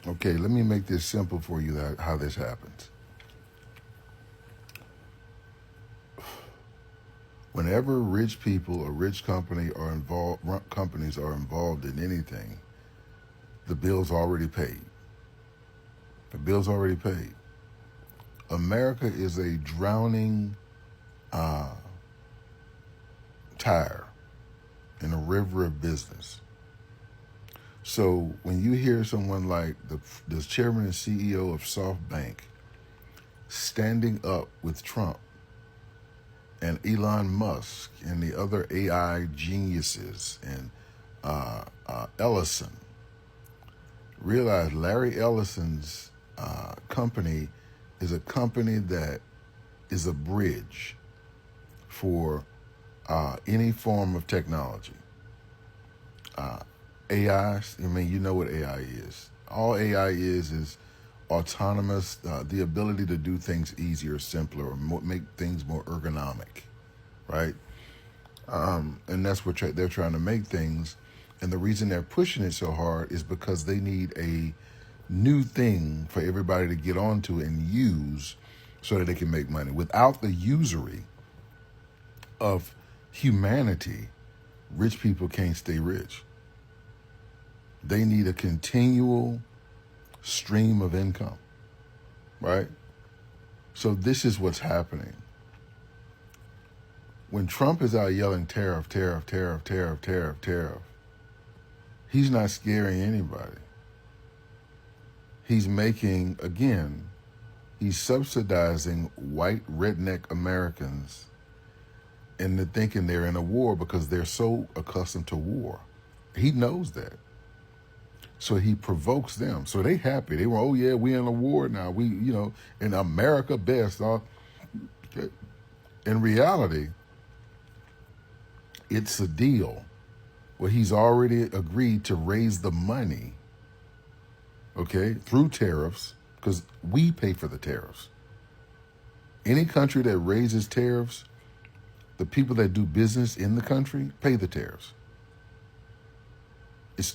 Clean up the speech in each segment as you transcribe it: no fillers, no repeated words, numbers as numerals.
Okay, let me make this simple for you how this happens. Whenever rich people or rich companies are involved in anything, the bill's already paid. The bill's already paid. America is a drowning tire in a river of business. So when you hear someone like the chairman and CEO of SoftBank standing up with Trump and Elon Musk and the other AI geniuses and Ellison, realize Larry Ellison's company is a company that is a bridge for any form of technology. AI, I mean, you know what AI is. All AI is autonomous, the ability to do things easier, simpler, or make things more ergonomic, right? And that's what they're trying to make things. And the reason they're pushing it so hard is because they need a new thing for everybody to get onto and use so that they can make money. Without the usury of humanity, rich people can't stay rich. They need a continual stream of income, right? So this is what's happening. When Trump is out yelling tariff, tariff, tariff, tariff, tariff, tariff, he's not scaring anybody. He's he's subsidizing white redneck Americans into thinking they're in a war because they're so accustomed to war. He knows that. So he provokes them. So they happy. They were, oh yeah, we in a war now. We, in America best. In reality, it's a deal where he's already agreed to raise the money, okay, through tariffs, because we pay for the tariffs. Any country that raises tariffs, the people that do business in the country pay the tariffs. It's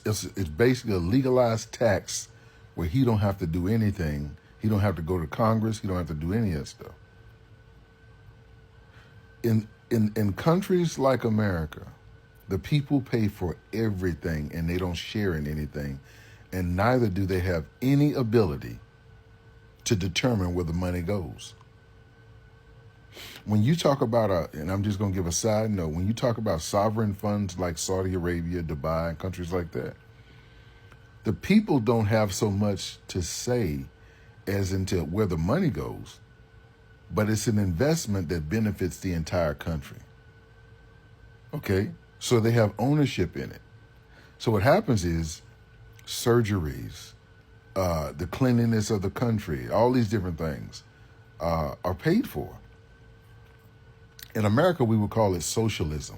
basically a legalized tax where he don't have to do anything. He don't have to go to Congress. He don't have to do any of that stuff. In countries like America, the people pay for everything and they don't share in anything, and neither do they have any ability to determine where the money goes. When you talk about and I'm just going to give a side note, when you talk about sovereign funds like Saudi Arabia, Dubai, and countries like that, the people don't have so much to say as into where the money goes, but it's an investment that benefits the entire country. Okay? So they have ownership in it. So what happens is surgeries, the cleanliness of the country, all these different things are paid for. In America, we would call it socialism.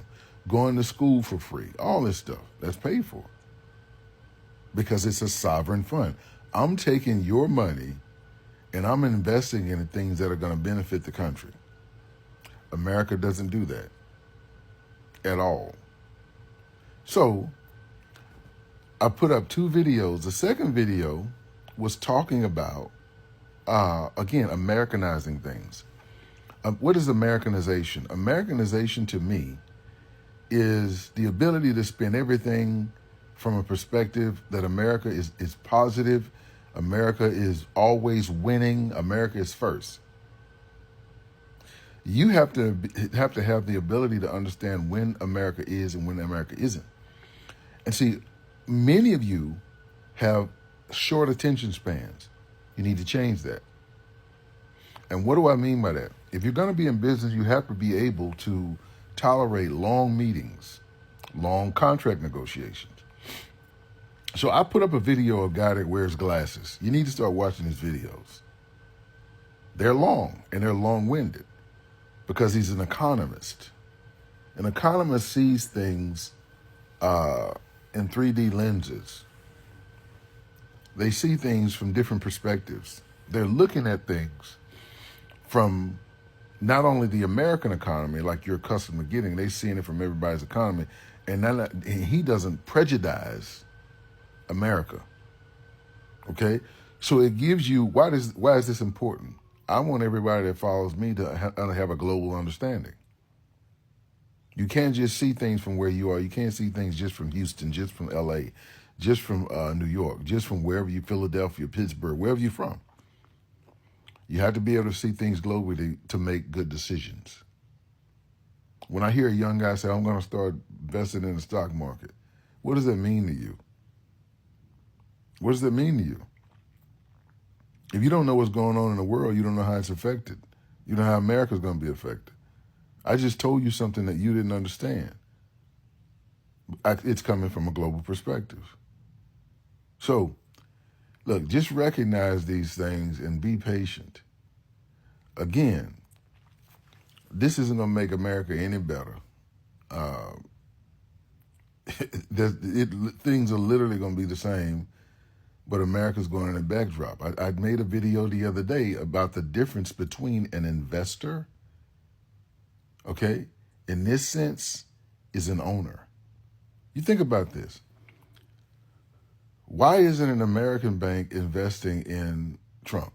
Going to school for free, all this stuff, that's paid for. Because it's a sovereign fund. I'm taking your money and I'm investing in things that are going to benefit the country. America doesn't do that at all. So I put up 2 videos. The second video was talking about, again, Americanizing things. What is Americanization? Americanization to me is the ability to spin everything from a perspective that America is positive, America is always winning, America is first. You have to have the ability to understand when America is and when America isn't. And see, many of you have short attention spans. You need to change that. And what do I mean by that? If you're going to be in business, you have to be able to tolerate long meetings, long contract negotiations. So I put up a video of a guy that wears glasses. You need to start watching his videos. They're long and they're long-winded because he's an economist. An economist sees things in 3D lenses. They see things from different perspectives. They're looking at things from not only the American economy, like you're accustomed to getting, they're seeing it from everybody's economy. And he doesn't prejudice America. Okay, so it gives you why is this important? I want everybody that follows me to have a global understanding. You can't just see things from where you are. You can't see things just from Houston, just from L.A., just from New York, just from wherever you, Philadelphia, Pittsburgh, wherever you're from. You have to be able to see things globally to make good decisions. When I hear a young guy say, I'm going to start investing in the stock market, what does that mean to you? What does that mean to you? If you don't know what's going on in the world, you don't know how it's affected. You don't know how America's going to be affected. I just told you something that you didn't understand. It's coming from a global perspective. So, look, just recognize these things and be patient. Again, this isn't going to make America any better. Things are literally going to be the same, but America's going in a backdrop. I made a video the other day about the difference between an investor, okay, in this sense, is an owner. You think about this. Why isn't an American bank investing in Trump?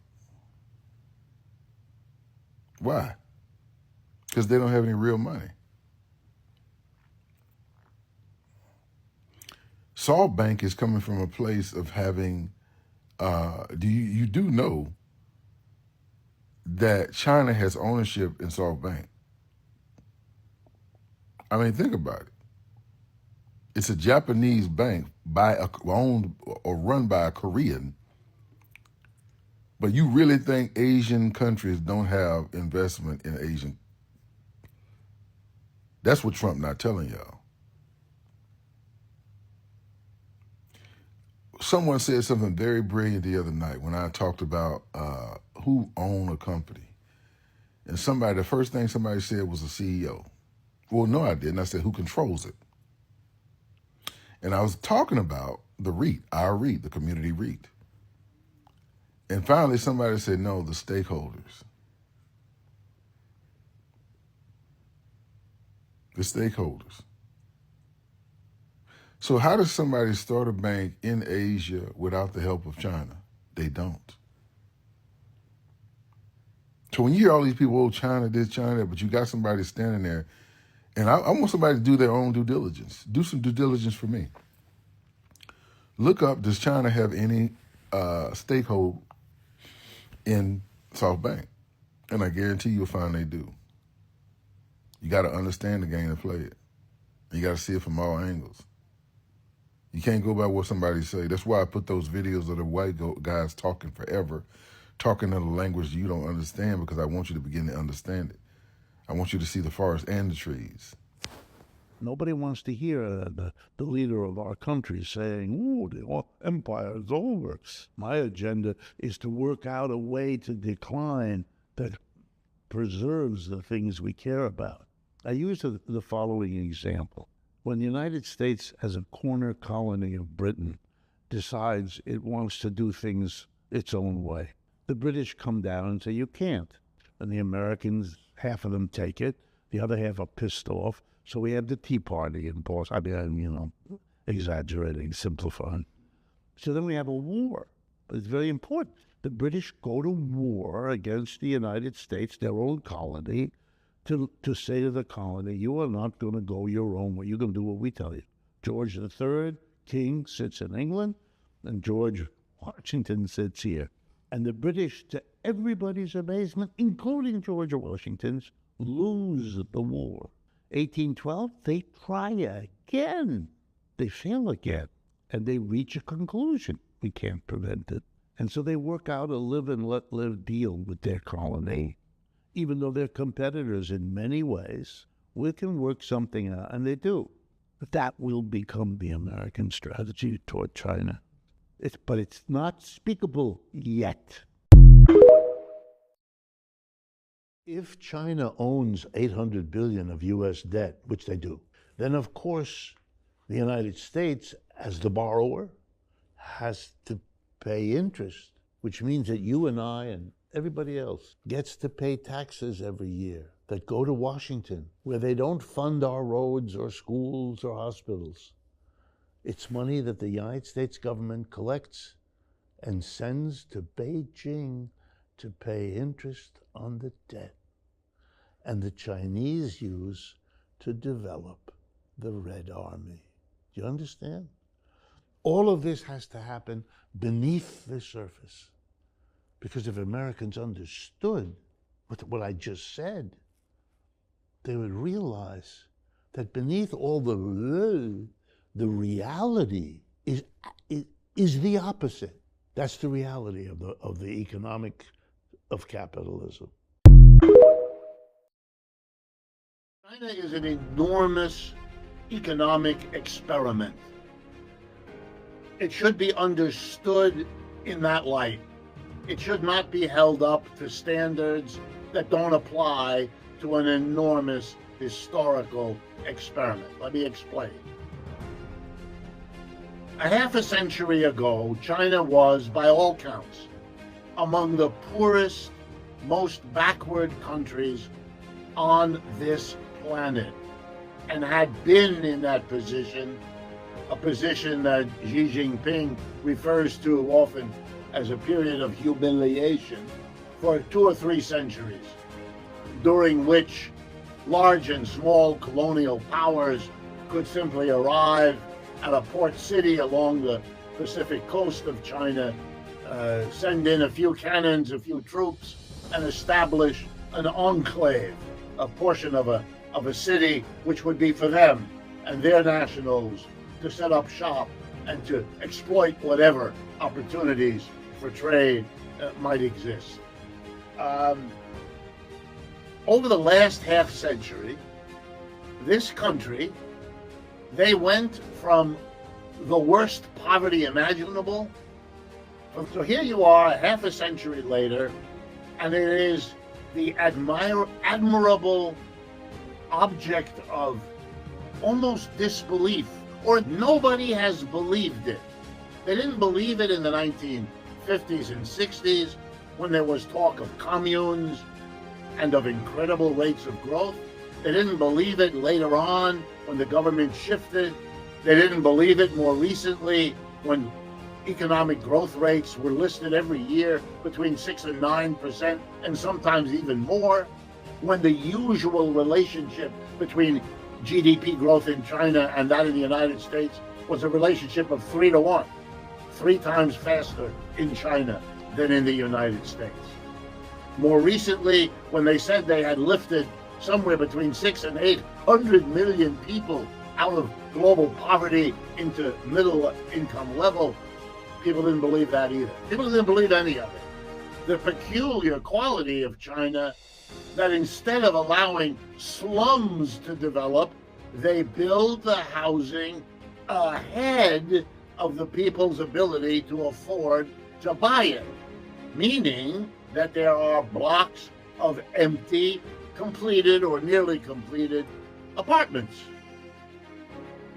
Why? Because they don't have any real money. SoftBank is coming from a place of having, you do know that China has ownership in SoftBank. I mean, think about it. It's a Japanese bank owned or run by a Korean. But you really think Asian countries don't have investment in Asian? That's what Trump not telling y'all. Someone said something very brilliant the other night when I talked about who owned a company. And the first thing somebody said was the CEO. Well, no, I didn't. I said, who controls it? And I was talking about the REIT, our REIT, the community REIT. And finally, somebody said, no, the stakeholders. The stakeholders. So how does somebody start a bank in Asia without the help of China? They don't. So when you hear all these people, oh, China this, China that, but you got somebody standing there, and I want somebody to do their own due diligence. Do some due diligence for me. Look up, does China have any stakehold in SoftBank? And I guarantee you'll find they do. You got to understand the game and play it. You got to see it from all angles. You can't go by what somebody say. That's why I put those videos of the white guys talking forever, talking in a language you don't understand, because I want you to begin to understand it. I want you to see the forest and the trees. Nobody wants to hear the leader of our country saying, "Ooh, the empire is over." My agenda is to work out a way to decline that preserves the things we care about. I use the following example. When the United States, as a corner colony of Britain, decides it wants to do things its own way, the British come down and say, you can't. And the Americans, half of them take it, the other half are pissed off. So we have the Tea Party in Boston. I mean, exaggerating, simplifying. So then we have a war. But it's very important. The British go to war against the United States, their own colony, to say to the colony, you are not going to go your own way. You're going to do what we tell you. George III, King, sits in England, and George Washington sits here. And the British, to everybody's amazement, including George Washington's, lose the war. 1812, they try again. They fail again. And they reach a conclusion. We can't prevent it. And so they work out a live and let live deal with their colony. Even though they're competitors in many ways, we can work something out, and they do. But that will become the American strategy toward China. But it's not speakable yet. If China owns $800 billion of U.S. debt, which they do, then of course the United States, as the borrower, has to pay interest, which means that you and I and everybody else gets to pay taxes every year that go to Washington, where they don't fund our roads or schools or hospitals. It's money that the United States government collects and sends to Beijing to pay interest on the debt. And the Chinese use to develop the Red Army. Do you understand? All of this has to happen beneath the surface. Because if Americans understood what I just said, they would realize that beneath all the reality is the opposite. That's the reality of the economic of capitalism. China is an enormous economic experiment. It should be understood in that light. It should not be held up to standards that don't apply to an enormous historical experiment. Let me explain. A half a century ago, China was, by all counts, among the poorest, most backward countries on this planet, and had been in that position, a position that Xi Jinping refers to often as a period of humiliation, for 2 or 3 centuries, during which large and small colonial powers could simply arrive at a port city along the Pacific coast of China, send in a few cannons, a few troops, and establish an enclave, a portion of a city which would be for them and their nationals to set up shop and to exploit whatever opportunities for trade might exist. Over the last half century, this country, they went from the worst poverty imaginable. So here you are, half a century later, and it is the admirable object of almost disbelief, or nobody has believed it. They didn't believe it in the 1950s and 60s when there was talk of communes and of incredible rates of growth. They didn't believe it later on when the government shifted. They didn't believe it more recently when economic growth rates were listed every year between 6 and 9%, and sometimes even more, when the usual relationship between GDP growth in China and that in the United States was a relationship of 3 to 1, 3 times faster in China than in the United States. More recently, when they said they had lifted somewhere between 6 and 800 million people out of global poverty into middle income level, people didn't believe that either. People didn't believe any of it. The peculiar quality of China, that instead of allowing slums to develop, they build the housing ahead of the people's ability to afford to buy it, meaning that there are blocks of empty, completed or nearly completed apartments,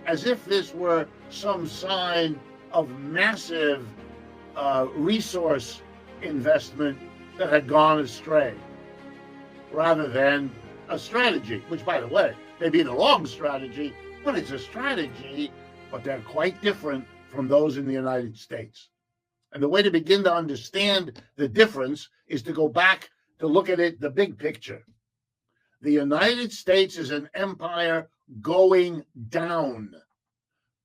as if this were some sign of massive resource investment that had gone astray, rather than a strategy, which, by the way, may be the wrong strategy, but it's a strategy, but they're quite different from those in the United States. And the way to begin to understand the difference is to go back to look at it, the big picture. The United States is an empire going down.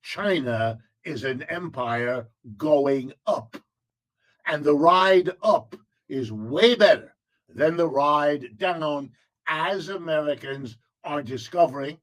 China is an empire going up. And the ride up is way better than the ride down, as Americans are discovering